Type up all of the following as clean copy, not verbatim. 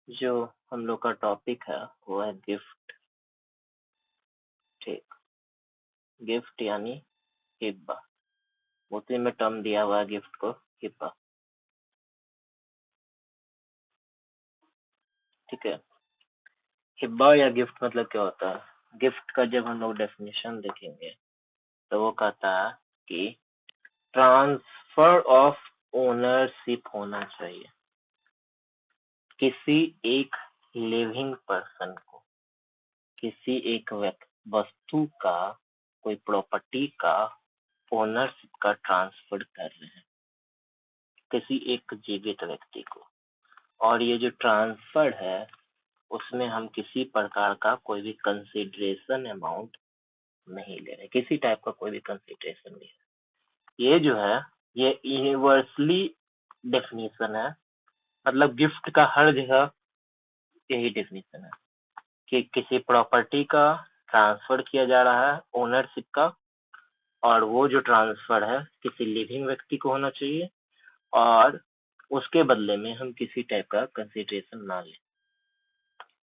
जो हम लोग का टॉपिक है वो है गिफ्ट। ठीक, गिफ्ट यानी हिब्बा। उसी में टर्म दिया हुआ है गिफ्ट को, हिब्बा। ठीक है, हिब्बा या गिफ्ट मतलब क्या होता है? गिफ्ट का जब हम लोग डेफिनेशन देखेंगे तो वो कहता है कि ट्रांसफर ऑफ ओनरशिप होना चाहिए किसी एक लिविंग पर्सन को, किसी एक वस्तु का, कोई प्रॉपर्टी का ओनरशिप का ट्रांसफर कर रहे हैं किसी एक जीवित व्यक्ति को। और ये जो ट्रांसफर है उसमें हम किसी प्रकार का कोई भी कंसिडरेशन अमाउंट नहीं ले रहे, किसी टाइप का कोई भी कंसिडरेशन नहीं है। ये जो है ये यूनिवर्सली डेफिनेशन है, मतलब गिफ्ट का हर जगह यही डेफिनेशन है कि किसी प्रॉपर्टी का ट्रांसफर किया जा रहा है, ओनरशिप का, और वो जो ट्रांसफर है किसी लिविंग व्यक्ति को होना चाहिए और उसके बदले में हम किसी टाइप का कंसिडरेशन ना लें।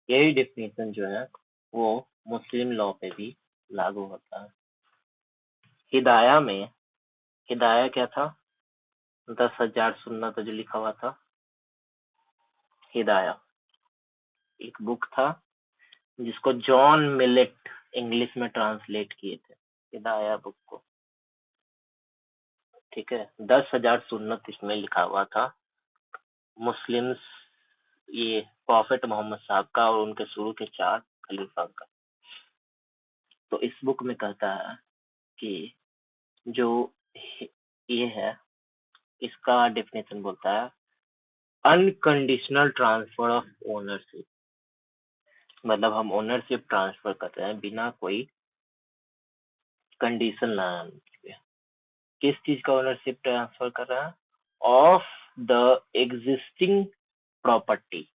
यही डेफिनेशन जो है वो मुस्लिम लॉ पे भी लागू होता है। हिदाया में, हिदाया क्या था? 10,000 सुन्नत जो लिखा हुआ था, हिदाया एक बुक था जिसको जॉन मिलेट इंग्लिश में ट्रांसलेट किए थे, हिदाया बुक को। ठीक है, 10,000 सुन्नत इसमें लिखा हुआ था मुस्लिम्स, ये प्रॉफेट मोहम्मद साहब का और उनके शुरू के 4 खलीफा का। तो इस बुक में कहता है कि जो ये है इसका डेफिनेशन बोलता है अनकंडीशनल ट्रांसफर ऑफ ओनरशिप, मतलब हम ओनरशिप ट्रांसफर कर रहे हैं बिना कोई कंडीशन लगाए। किस चीज का ओनरशिप ट्रांसफर कर रहे हैं? Of the existing property.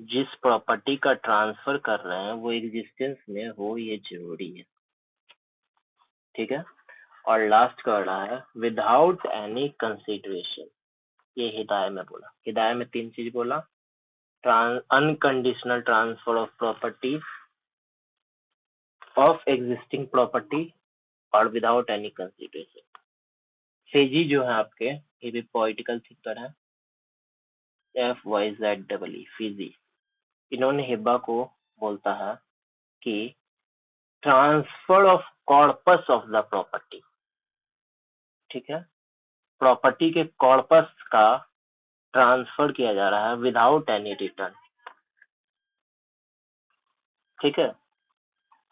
जिस प्रॉपर्टी का ट्रांसफर कर रहे हैं वो एग्जिस्टेंस में हो, ये जरूरी है। ठीक है, और लास्ट कर रहा है विदाउट एनी कंसिडरेशन। ये हिदायत में बोला, हिदायत में 3 चीज बोला, unconditional transfer of property, of existing property और विदाउट एनी कंसिडरेशन। फेजी जो है आपके, ये भी पॉलिटिकल थिंकर है, FYZ फीजी। इन्होंने हिब्बा को बोलता है कि transfer of corpus of the property. ठीक है, प्रॉपर्टी के कॉर्पस का ट्रांसफर किया जा रहा है विदाउट एनी रिटर्न। ठीक है,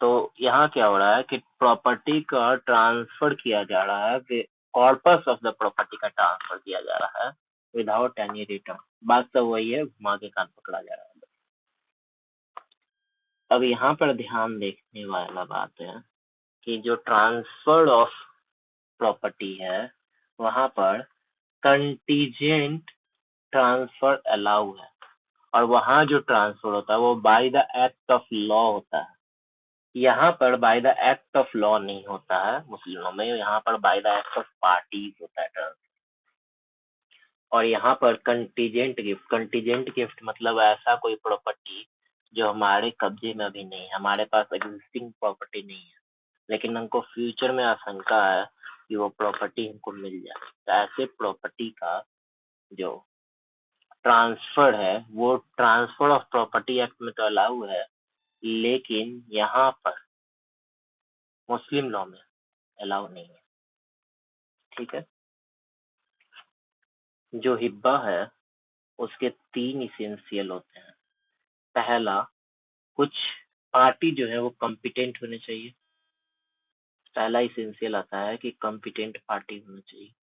तो यहाँ क्या हो रहा है कि प्रॉपर्टी का ट्रांसफर किया जा रहा है, कॉर्पस ऑफ द प्रॉपर्टी का ट्रांसफर किया जा रहा है विदाउट एनी रिटर्न। बात सब वही है, घुमा के कान पकड़ा जा रहा है। अब यहाँ पर ध्यान देखने वाला बात है कि जो ट्रांसफर ऑफ प्रॉपर्टी है वहां पर कंटीजेंट ट्रांसफर अलाउ है, और वहां जो ट्रांसफर होता है वो by the act of law होता है। यहाँ पर by the act of law नहीं होता है मुस्लिमों में, यहाँ पर by the act of parties होता है ट्रांसफर। और यहाँ पर कंटीजेंट गिफ्ट मतलब ऐसा कोई प्रॉपर्टी जो हमारे कब्जे में अभी नहीं है, हमारे पास एग्जिस्टिंग प्रॉपर्टी नहीं है, लेकिन हमको फ्यूचर में आशंका है कि वो प्रॉपर्टी हमको मिल जाए। तो ऐसे प्रॉपर्टी का जो ट्रांसफर है वो ट्रांसफर ऑफ प्रॉपर्टी एक्ट में तो अलाउ है, लेकिन यहाँ पर मुस्लिम लॉ में अलाउ नहीं है। ठीक है, जो हिब्बा है उसके 3 इसेंशियल होते हैं। पहला, कुछ पार्टी जो है वो कॉम्पिटेंट होने चाहिए। पहला इसेंशियल आता है कि कॉम्पिटेंट पार्टी होना चाहिए।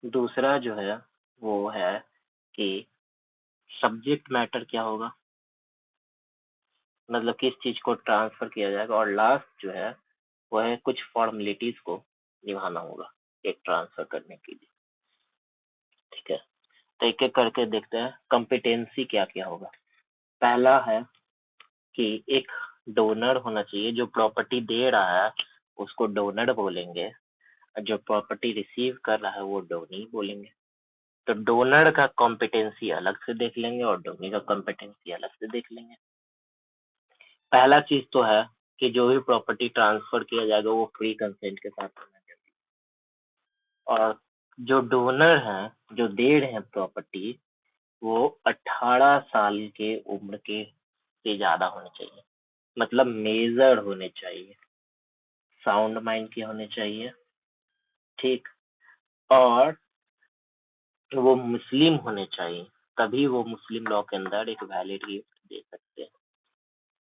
दूसरा जो है वो है कि सब्जेक्ट मैटर क्या होगा, मतलब किस चीज को ट्रांसफर किया जाएगा। और लास्ट जो है वो है कुछ फॉर्मेलिटीज को निभाना होगा एक ट्रांसफर करने के लिए। ठीक है, तो एक एक करके देखते हैं कॉम्पिटेंसी क्या क्या होगा। पहला है कि एक डोनर होना चाहिए, जो प्रॉपर्टी दे रहा है उसको डोनर बोलेंगे, और जो प्रॉपर्टी रिसीव कर रहा है वो डोनी बोलेंगे। तो डोनर का कॉम्पिटेंसी अलग से देख लेंगे और डोनी का कॉम्पिटेंसी अलग से देख लेंगे। पहला चीज तो है कि जो भी प्रॉपर्टी ट्रांसफर किया जाएगा वो फ्री कंसेंट के साथ होना चाहिए, और जो डोनर हैं, जो दे रहे हैं प्रॉपर्टी, वो 18 साल के उम्र के से ज्यादा होने चाहिए, मतलब मेजर होने चाहिए, साउंड माइंड के होने चाहिए, ठीक, और वो मुस्लिम होने चाहिए, तभी वो मुस्लिम लॉ के अंदर एक वैलिड गिफ्ट दे सकते हैं।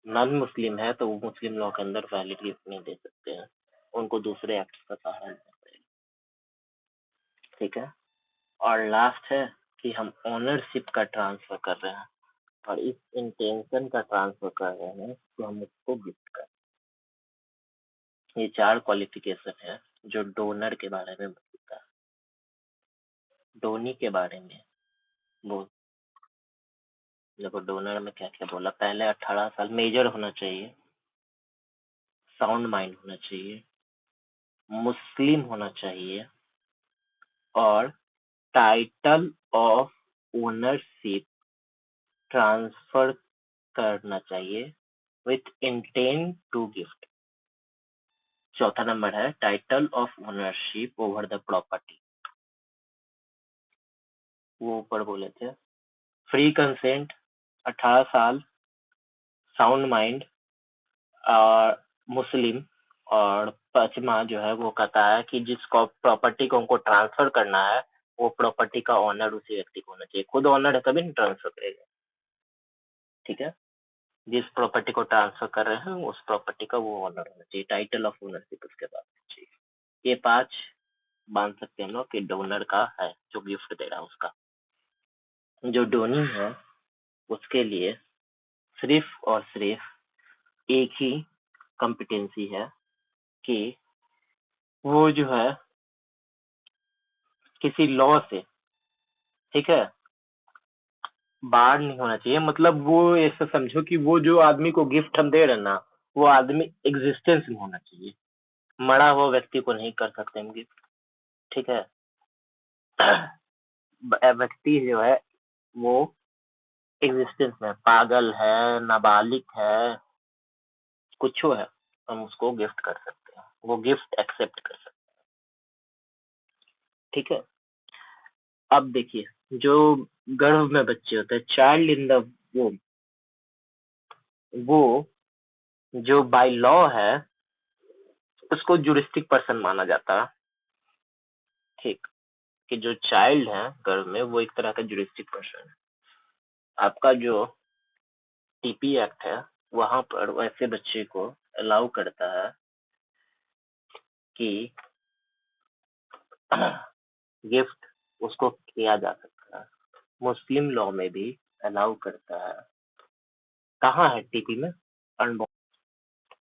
नॉन मुस्लिम है तो वो मुस्लिम लॉ के अंदर वैलिड गिफ्ट नहीं दे सकते हैं, उनको दूसरे एक्ट का सहारा लेना पड़ेगा, ठीक है। और लास्ट है कि हम ओनरशिप का ट्रांसफर कर रहे हैं, और इस इंटेंशन का ट्रांसफर कर रहे हैं कि हम उसको गिफ्ट करें। ये 4 क्वालिफिकेशन है जो डोनर के बारे में बताता है। डोनी के बारे में वो देखो, डोनर में क्या क्या बोला, पहले 18 साल, मेजर होना चाहिए, साउंड माइंड होना चाहिए, मुस्लिम होना चाहिए, और टाइटल ऑफ ओनरशिप ट्रांसफर करना चाहिए विथ इंटेंट टू गिफ्ट। चौथा नंबर है title of ownership over the property, वो ऊपर बोले थे। फ्री कंसेंट, 18 साल, साउंड माइंड, और मुस्लिम, और पांचवा जो है वो कहता है कि जिस प्रॉपर्टी को उनको ट्रांसफर करना है वो प्रॉपर्टी का ऑनर उसी व्यक्ति को होना चाहिए, खुद ऑनर है तभी नहीं ट्रांसफर करेगा, ठीक है। जिस प्रॉपर्टी को ट्रांसफर कर रहे हैं उस प्रॉपर्टी का वो ऑनर होना चाहिए, टाइटल ऑफ ओनरशिप उसके बाद चाहिए। ये 5 मान सकते हैं हम लोग कि डोनर का है, जो गिफ्ट दे रहा है उसका। जो डोनी है उसके लिए सिर्फ और सिर्फ एक ही कॉम्पिटेंसी है कि वो जो है किसी लॉ से, ठीक है, बाहर नहीं होना चाहिए। मतलब वो ऐसा समझो कि वो जो आदमी को गिफ्ट हम दे रहे हैं ना, वो आदमी एग्जिस्टेंस में होना चाहिए, मरा हुआ व्यक्ति को नहीं कर सकते हम गिफ्ट, ठीक है। व्यक्ति जो है वो एग्जिस्टेंस में, पागल है, नाबालिग है, कुछ है, हम उसको गिफ्ट कर सकते हैं, वो गिफ्ट एक्सेप्ट कर सकते हैं, ठीक है। अब देखिए, जो गर्भ में बच्चे होते हैं, चाइल्ड इन द वोम, वो जो बाय लॉ है उसको जुरिस्टिक पर्सन माना जाता है, ठीक, कि जो चाइल्ड है गर्भ में वो एक तरह का जुरिस्टिक पर्सन है। आपका जो टीपी एक्ट है वहां पर वैसे बच्चे को अलाउ करता है कि गिफ्ट उसको किया जा सकता है। मुस्लिम लॉ में भी अलाउ करता है। कहाँ है टीपी में? अनबॉर्न,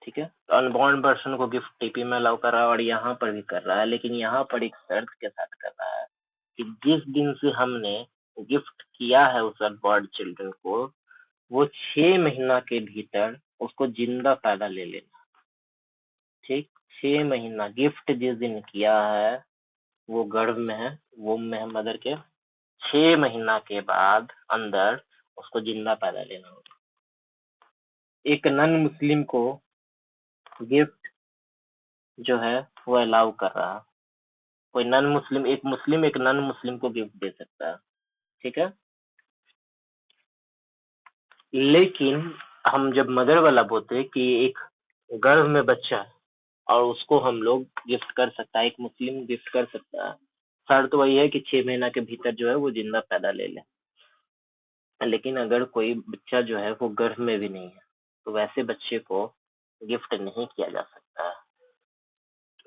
ठीक है। तो अनबॉर्न पर्सन को गिफ्ट टीपी में अलाउ कर रहा है और यहाँ पर भी कर रहा है, लेकिन यहाँ पर एक शर्त के साथ कर रहा है कि जिस दिन से हमने गिफ्ट किया है उस अनबॉर्न चिल्ड्रन को, वो 6 महीना के भीतर उसको जिंदा पैदा ले लेना, ठीक। 6 महीना, गिफ्ट जिस दिन किया है वो गर्भ में है, वोम में है मदर के, 6 महीना के बाद अंदर उसको जिंदा पैदा लेना होगा। एक नन मुस्लिम को गिफ्ट जो है वो अलाउ कर रहा है, कोई नन मुस्लिम, एक मुस्लिम एक नन मुस्लिम को गिफ्ट दे सकता है, ठीक है। लेकिन हम जब मदर वाला बोलते हैं कि एक गर्भ में बच्चा है और उसको हम लोग गिफ्ट कर सकता है, एक मुस्लिम गिफ्ट कर सकता है, शर्त वही है कि 6 महीना के भीतर जो है वो जिंदा पैदा ले ले। लेकिन अगर कोई बच्चा जो है वो गर्भ में भी नहीं है तो वैसे बच्चे को गिफ्ट नहीं किया जा सकता है,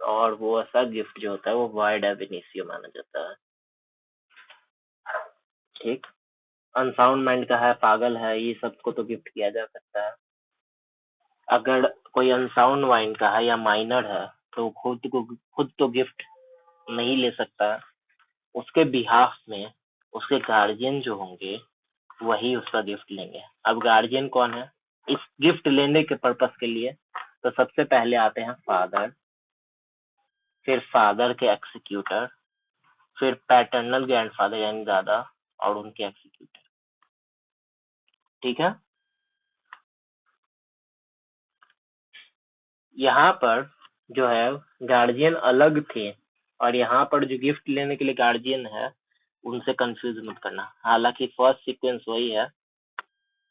और वो ऐसा गिफ्ट जो होता है वो वाइड एब इनिशियो माना जाता है, ठीक। अनसाउंड माइंड का है, पागल है, ये सबको तो गिफ्ट किया जा सकता है। अगर कोई अनसाउंड माइंड का है या माइनर है तो खुद तो गिफ्ट नहीं ले सकता, उसके बिहाफ में उसके गार्जियन जो होंगे वही उसका गिफ्ट लेंगे। अब गार्जियन कौन है इस गिफ्ट लेने के पर्पस के लिए? तो सबसे पहले आते हैं फादर, फिर फादर के एक्सिक्यूटर, फिर पैटर्नल ग्रैंडफादर यानी दादा और उनके एग्जीक्यूटर। ठीक है, यहाँ पर जो है गार्जियन अलग थे और यहाँ पर जो गिफ्ट लेने के लिए गार्जियन है उनसे कंफ्यूज मत करना, हालांकि फर्स्ट सीक्वेंस वही है।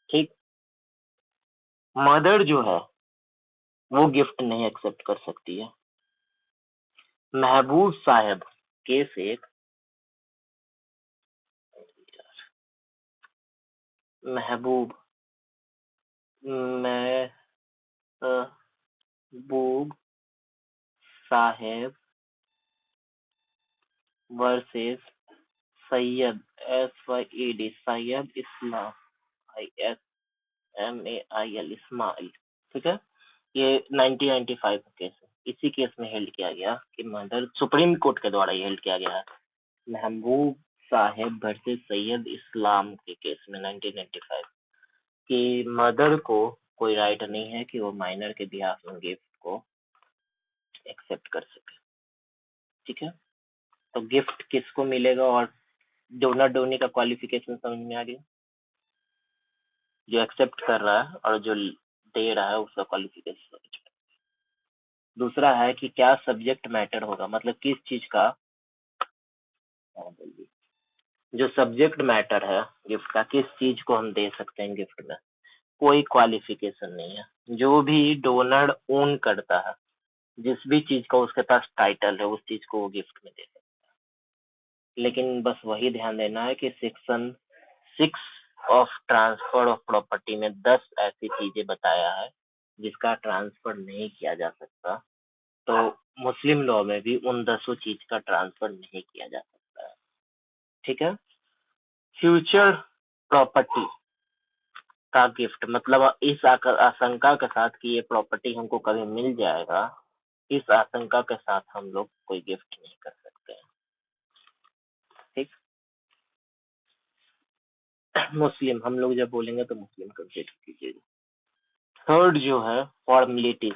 ठीक, मदर जो है वो गिफ्ट नहीं एक्सेप्ट कर सकती है। महबूब साहब केस एक, Mahboob Mahboob sahab versus Syed SYED Syed Ismail ISMAIL Ismail. ठीक है, ये 1995 का केस है। इसी केस में हेल्ड किया गया कि मदर, सुप्रीम कोर्ट के द्वारा ये हेल्ड किया गया है महबूब साहेब वर्सेस सैयद इस्लाम के केस में 1995 कि मदर को कोई राइट नहीं है कि वो माइनर के बिहाफ में गिफ्ट को एक्सेप्ट कर सके। ठीक है, तो गिफ्ट किसको मिलेगा और डोनर डोनी का क्वालिफिकेशन समझ में आ गया, जो एक्सेप्ट कर रहा है और जो दे रहा है उसका क्वालिफिकेशन। दूसरा है कि क्या सब्जेक्ट मैटर होगा, मतलब किस चीज का, जो सब्जेक्ट मैटर है गिफ्ट का, किस चीज को हम दे सकते हैं गिफ्ट में, कोई क्वालिफिकेशन नहीं है। जो भी डोनर ओन करता है, जिस भी चीज का उसके पास टाइटल है, उस चीज को वो गिफ्ट में दे सकता है। लेकिन बस वही ध्यान देना है कि section 6 of transfer of property में 10 ऐसी चीजें बताया है जिसका ट्रांसफर नहीं किया जा सकता। तो मुस्लिम लॉ में भी उन 10 चीज का ट्रांसफर नहीं किया जा सकता है। ठीक है, फ्यूचर प्रॉपर्टी का गिफ्ट, मतलब इस आशंका के साथ कि ये प्रॉपर्टी हमको कभी मिल जाएगा, इस आशंका के साथ हम लोग कोई गिफ्ट नहीं कर सकते हैं। ठीक, मुस्लिम हम लोग जब बोलेंगे तो मुस्लिम कंसीडर कीजिएगा। थर्ड जो है फॉर्मेलिटीज,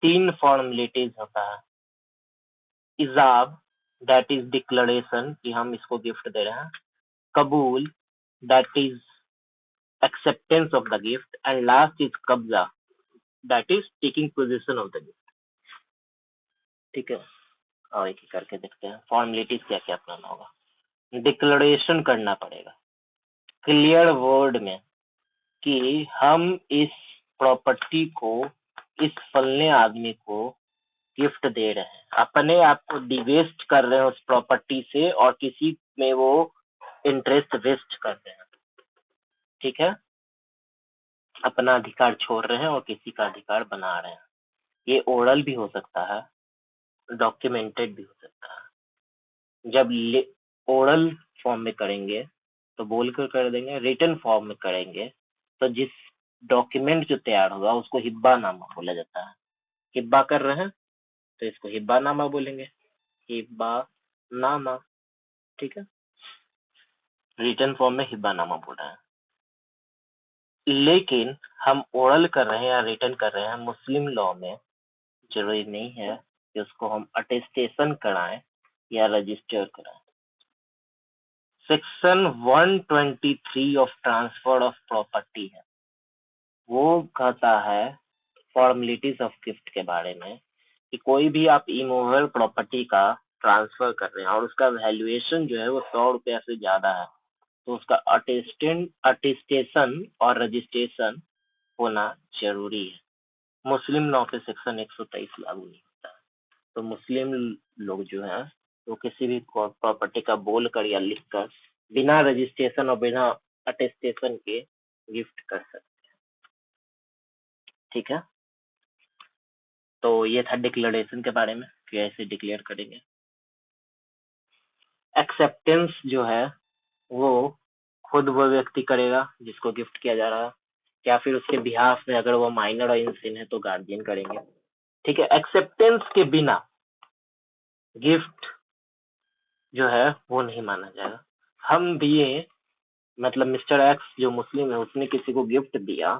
3 फॉर्मेलिटीज होता है। इजाब दैट इज डिक्लेरेशन कि हम इसको गिफ्ट दे रहे हैं, कबूल that is acceptance of the gift, and last is कब्जा that is taking possession of the gift। ठीक है, और एक एक करके देखते हैं फॉर्मेलिटीज क्या क्या अपनाना होगा। डिक्लेरेशन करना पड़ेगा क्लियर वर्ड में कि हम इस प्रॉपर्टी को इस फलने आदमी को गिफ्ट दे रहे हैं, अपने आप को डिवेस्ट कर रहे हैं उस प्रॉपर्टी से और किसी में वो इंटरेस्ट वेस्ट कर रहे हैं। ठीक है, अपना अधिकार छोड़ रहे हैं और किसी का अधिकार बना रहे हैं। ये ओरल भी हो सकता है, डॉक्यूमेंटेड भी हो सकता है। जब ओरल फॉर्म में करेंगे तो बोलकर कर देंगे, रिटन फॉर्म में करेंगे तो जिस डॉक्यूमेंट जो तैयार होगा उसको हिब्बा नामा बोला जाता है। हिब्बा कर रहे हैं तो इसको हिब्बा नामा बोलेंगे, हिब्बा नामा। ठीक है, रिटन फॉर्म में हिब्बा नामा बोल रहे हैं। लेकिन हम ओरल कर रहे हैं या रिटन कर रहे हैं, मुस्लिम लॉ में जरूरी नहीं है कि उसको हम अटेस्टेशन कराएं या रजिस्टर कराएं। Section 123 of transfer of property है, वो कहता है फॉर्मेलिटीज ऑफ गिफ्ट के बारे में कि कोई भी आप इमूवेबल प्रॉपर्टी का ट्रांसफर कर रहे हैं और उसका वैल्यूएशन जो है वो 100 रुपया से ज्यादा है, तो उसका अटेस्टेशन और रजिस्ट्रेशन होना जरूरी है। मुस्लिम लॉ पे सेक्शन 123 लागू नहीं होता है। तो मुस्लिम लोग जो है वो किसी भी प्रॉपर्टी का बोल कर या लिख कर बिना रजिस्ट्रेशन और बिना अटेस्टेशन के गिफ्ट कर सकते हैं। ठीक है, तो ये था डिक्लेरेशन के बारे में कि ऐसे डिक्लेयर करेंगे। एक्सेप्टेंस जो है वो खुद वो व्यक्ति करेगा जिसको गिफ्ट किया जा रहा है, या फिर उसके बिहाफ में अगर वो माइनर और इनसिन है तो गार्जियन करेंगे। ठीक है, एक्सेप्टेंस के बिना गिफ्ट जो है वो नहीं माना जाएगा। हम भी, मतलब मिस्टर एक्स जो मुस्लिम है उसने किसी को गिफ्ट दिया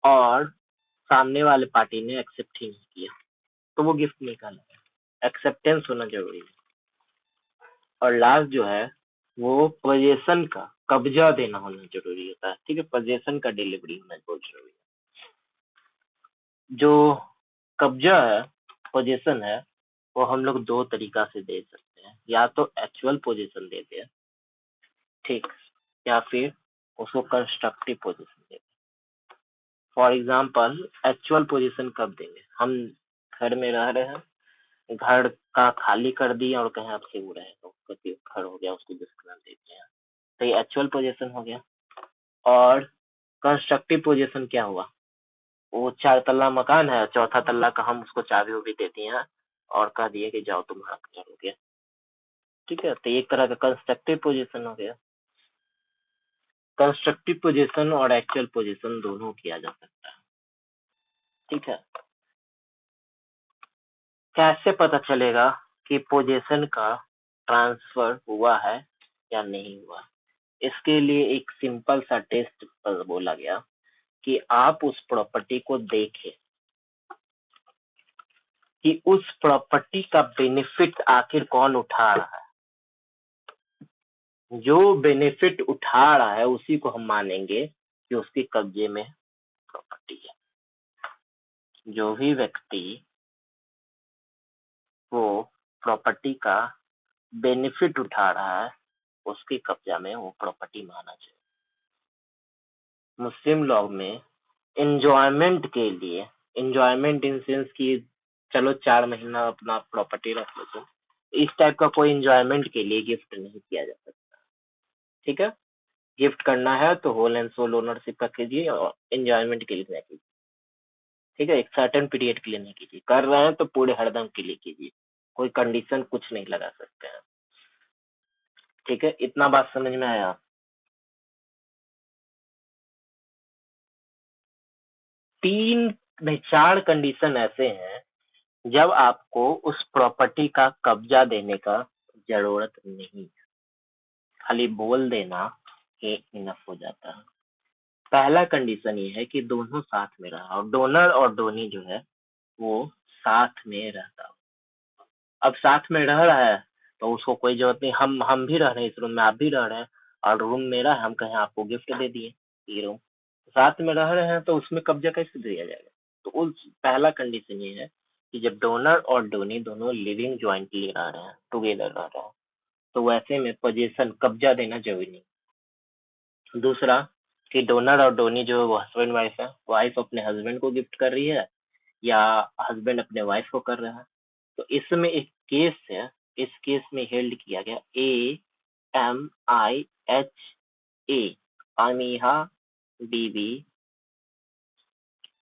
और सामने वाले पार्टी ने एक्सेप्ट ही नहीं किया तो वो गिफ्ट नहीं कहलाएगा। एक्सेप्टेंस होना जरूरी है। और लास्ट जो है वो पोजेशन का कब्जा देना होना जरूरी होता है। ठीक है, पोजेशन का डिलीवरी होना बहुत जरूरी है। जो कब्जा है, पोजेशन है, वो हम लोग दो तरीका से दे सकते हैं, या तो एक्चुअल पोजीशन देते हैं, ठीक, या फिर उसको कंस्ट्रक्टिव पोजीशन देते हैं। फॉर एग्जाम्पल एक्चुअल पोजीशन कब देंगे? हम घर में रह रहे हैं, घर का खाली कर दिए और कहीं आप से रहे तो घर हो गया, उसको डिस्कनेक्ट नाम देते हैं, तो ये एक्चुअल पोजीशन हो गया। और कंस्ट्रक्टिव पोजीशन क्या हुआ? वो 4 तल्ला मकान है, चौथा तल्ला का हम उसको चाबी उबी दे दिए हैं और कह दिए कि जाओ तुम्हारा घर हो गया। ठीक है, तो एक तरह का कंस्ट्रक्टिव पोजीशन हो गया। कंस्ट्रक्टिव पोजीशन और एक्चुअल पोजीशन दोनों किया जा सकता है। ठीक है, कैसे पता चलेगा कि पोजीशन का ट्रांसफर हुआ है या नहीं हुआ? इसके लिए एक सिंपल सा टेस्ट बोला गया कि आप उस प्रॉपर्टी को देखें कि उस प्रॉपर्टी का बेनिफिट आखिर कौन उठा रहा है। जो बेनिफिट उठा रहा है उसी को हम मानेंगे कि उसके कब्जे में प्रॉपर्टी है। जो भी व्यक्ति वो प्रॉपर्टी का बेनिफिट उठा रहा है उसके कब्जा में वो प्रॉपर्टी माना चाहिए। मुस्लिम लॉ में एंजॉयमेंट के लिए, एंजॉयमेंट इन सेंस की चलो 4 महीना अपना प्रॉपर्टी रख लो, तो इस टाइप का कोई एंजॉयमेंट के लिए गिफ्ट नहीं किया जा सकता। ठीक है, गिफ्ट करना है तो होल एंड सोल ओनरशिप का कीजिए और एंजॉयमेंट के लिए नहीं कीजिए। ठीक है, एक सर्टेन पीरियड के लिए नहीं कीजिए, कर रहे हैं तो पूरे हरदम के लिए कीजिए, कोई कंडीशन कुछ नहीं लगा सकते हैं। ठीक है, इतना बात समझ में आया? 3 नहीं 4 कंडीशन ऐसे हैं जब आपको उस प्रॉपर्टी का कब्जा देने का जरूरत नहीं, खाली बोल देना ये इनफ हो जाता है। पहला कंडीशन ये है कि दोनों साथ में रहा और डोनर और डोनी जो है वो साथ में रहता हो। अब साथ में रह रहा है तो उसको कोई जरूरत नहीं, हम भी रह रहे हैं इस रूम में, आप भी रह रहे हैं और रूम मेरा है, हम कहें आपको गिफ्ट दे दिए ये रूम, साथ में रह रहे हैं तो उसमें कब्जा कैसे दिया जाएगा? तो उस पहला कंडीशन ये है कि जब डोनर और डोनी दोनों लिविंग ज्वाइंटली रह रहे हैं, टुगेदर रह रहे हैं, तो वैसे में पोजीशन कब्जा देना जरूरी नहीं। दूसरा कि डोनर और डोनी जो वो हस्बैंड वाइफ है, वाइफ अपने हस्बैंड को गिफ्ट कर रही है या हस्बैंड अपने वाइफ को कर रहा है। तो इसमें एक केस है, इस केस में हेल्ड किया गया AMIHA अमीहा बीबी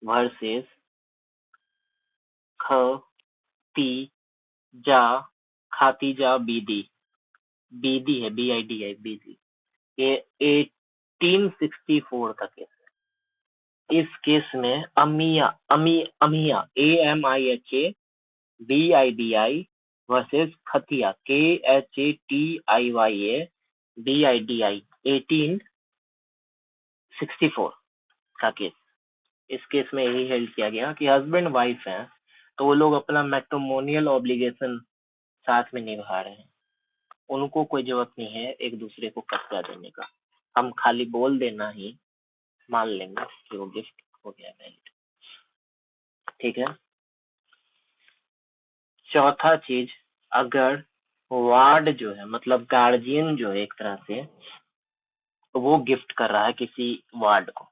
वर्सेस खतीजा खातीजा बीदी, बीदी है BIDI बीदी, ये 1864 का केस है। इस केस में Amiya AMIHA BIDI versus Khatiya KHATIYA BIDI 1864 का केस। इस केस में यही हेल्ड किया गया कि हस्बैंड वाइफ हैं तो वो लोग अपना मैट्रिमोनियल ऑब्लिगेशन साथ में निभा रहे हैं, उनको कोई जरूरत नहीं है एक दूसरे को कब्जा देने का, हम खाली बोल देना ही मान लेंगे कि वो गिफ्ट हो गया वैलिड। ठीक है, चौथा चीज, अगर वार्ड जो है मतलब गार्जियन जो है एक तरह से वो गिफ्ट कर रहा है किसी वार्ड को,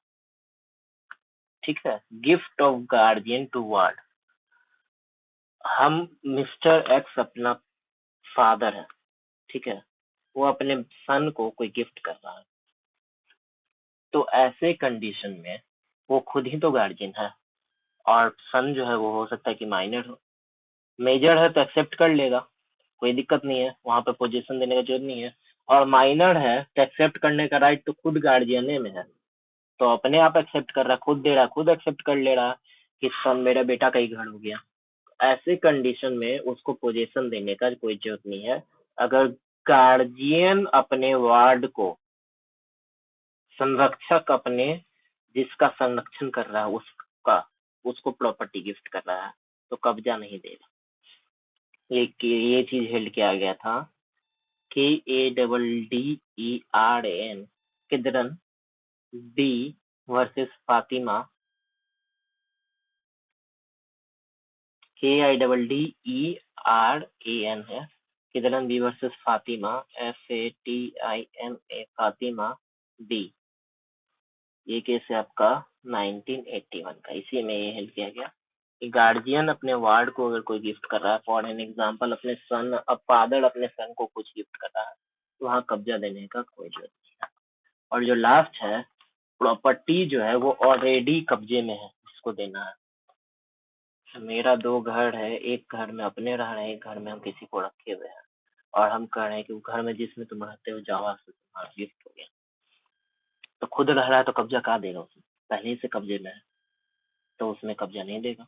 ठीक है, gift of guardian to ward, हम मिस्टर एक्स अपना फादर है, ठीक है, वो अपने सन को कोई गिफ्ट कर रहा है, तो ऐसे कंडीशन में वो खुद ही तो गार्जियन है और सन जो है वो हो सकता है कि माइनर हो, मेजर है तो एक्सेप्ट कर लेगा, कोई दिक्कत नहीं है, वहां पे पोजीशन देने का जरूरत नहीं है, और माइनर है तो एक्सेप्ट करने का राइट तो खुद गार्जियन में है, तो अपने आप एक्सेप्ट कर रहा, खुद दे रहा, खुद एक्सेप्ट कर ले रहा कि सन मेरा बेटा का ही घर हो गया। ऐसे कंडीशन में उसको पोजीशन देने का कोई जरूरत नहीं है अगर गार्जियन अपने वार्ड को, संरक्षक अपने जिसका संरक्षण कर रहा है उसका, उसको प्रॉपर्टी गिफ्ट कर रहा है तो कब्जा नहीं देगा। ये चीज हेल्ड किया गया था KADDERAN किदरन B versus Fatima KIDDERAN है किदरन B versus Fatima FATIMA Fatima B। ये केस है आपका 1981 का। इसी में ये हेल्प किया गया कि गार्जियन अपने वार्ड को अगर कोई गिफ्ट कर रहा है, फॉर एन एग्जांपल अपने सन, अब फादर अपने सन को कुछ गिफ्ट कर रहा है, तो वहाँ कब्जा देने का कोई जरूरत नहीं है। और जो लास्ट है, प्रॉपर्टी जो है वो ऑलरेडी कब्जे में है, इसको देना है। मेरा 2 घर है, एक घर में अपने रह रहे हैं, एक घर में हम किसी को रखे हुए हैं, और हम कह रहे हैं कि वो घर में जिसमें तुम रहते हो जावा से तुम्हारा गिफ्ट हो गया, तो खुद रह रहा है तो कब्जा कहाँ देगा उसमें, पहले ही से कब्जे में है, तो उसमें कब्जा नहीं देगा।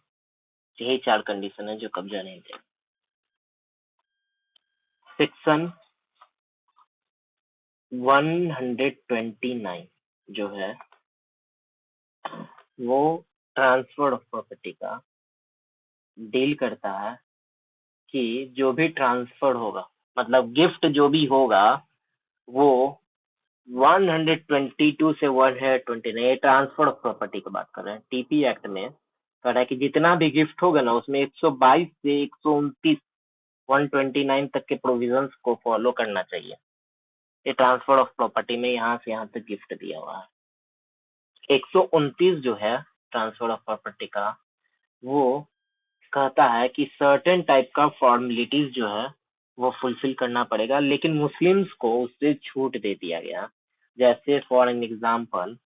यही 4 कंडीशन है जो कब्जा नहीं देगा। सेक्शन 129 जो है वो ट्रांसफर ऑफ प्रॉपर्टी का डील करता है कि जो भी ट्रांसफर होगा, मतलब गिफ्ट जो भी होगा, वो 122 से 129 ट्रांसफर ऑफ प्रॉपर्टी की बात कर रहे हैं। टीपी एक्ट में कह रहा है कि जितना भी गिफ्ट होगा ना, उसमें 122 से 129 129 तक के प्रोविजंस को फॉलो करना चाहिए। ये ट्रांसफर ऑफ प्रॉपर्टी में यहाँ से यहाँ तक गिफ्ट दिया हुआ है। 129 जो है ट्रांसफर ऑफ प्रॉपर्टी का, वो कहता है कि सर्टेन टाइप का फॉर्मेलिटीज जो है वो फुलफिल करना पड़ेगा, लेकिन मुस्लिम्स को उससे छूट दे दिया गया। जैसे फॉर एन एग्जाम्पल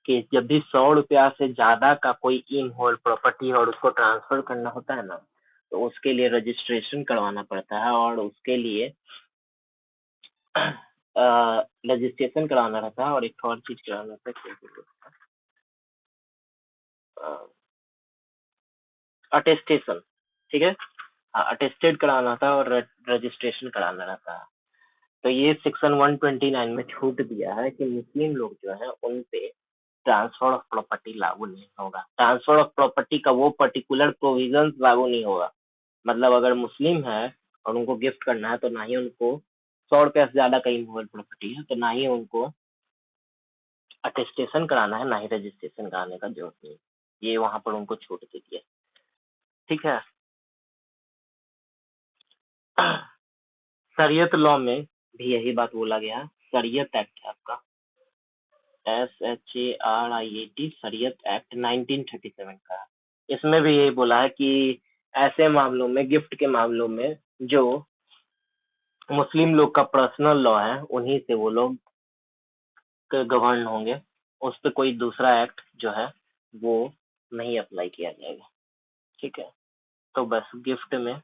कि जब भी 100 रुपया से ज्यादा का कोई इन होल प्रॉपर्टी और उसको ट्रांसफर करना होता है ना, तो उसके लिए रजिस्ट्रेशन करवाना पड़ता है, और उसके लिए रजिस्ट्रेशन कराना रहता है, और एक और चीज कराना रहता है, अटेस्टेशन। ठीक है, अटेस्टेड कराना था और रजिस्ट्रेशन कराना रहता है। तो ये सेक्शन 129 में छूट दिया है कि मुस्लिम लोग जो है उन पे ट्रांसफर ऑफ प्रॉपर्टी लागू नहीं होगा। ट्रांसफर ऑफ प्रॉपर्टी का वो पर्टिकुलर प्रोविजन लागू नहीं होगा। मतलब अगर मुस्लिम है और उनको गिफ्ट करना है, तो ना ही उनको 100 रुपया से ज्यादा का इमूवेबल प्रॉपर्टी है, तो ना ही उनको अटेस्टेशन कराना है, ना ही रजिस्ट्रेशन कराने का जरूरत नहीं। ये वहां पर उनको छूट दे दिया। ठीक है। शरीयत लॉ में भी यही बात बोला गया। शरीयत एक्ट है आपका SHARIAT शरीयत एक्ट 1937 का। इसमें भी यही बोला है कि ऐसे मामलों में, गिफ्ट के मामलों में, जो मुस्लिम लोग का पर्सनल लॉ है, उन्हीं से वो लोग गवर्न होंगे। उस पर कोई दूसरा एक्ट जो है वो नहीं अप्लाई किया जाएगा। ठीक है। तो बस गिफ्ट में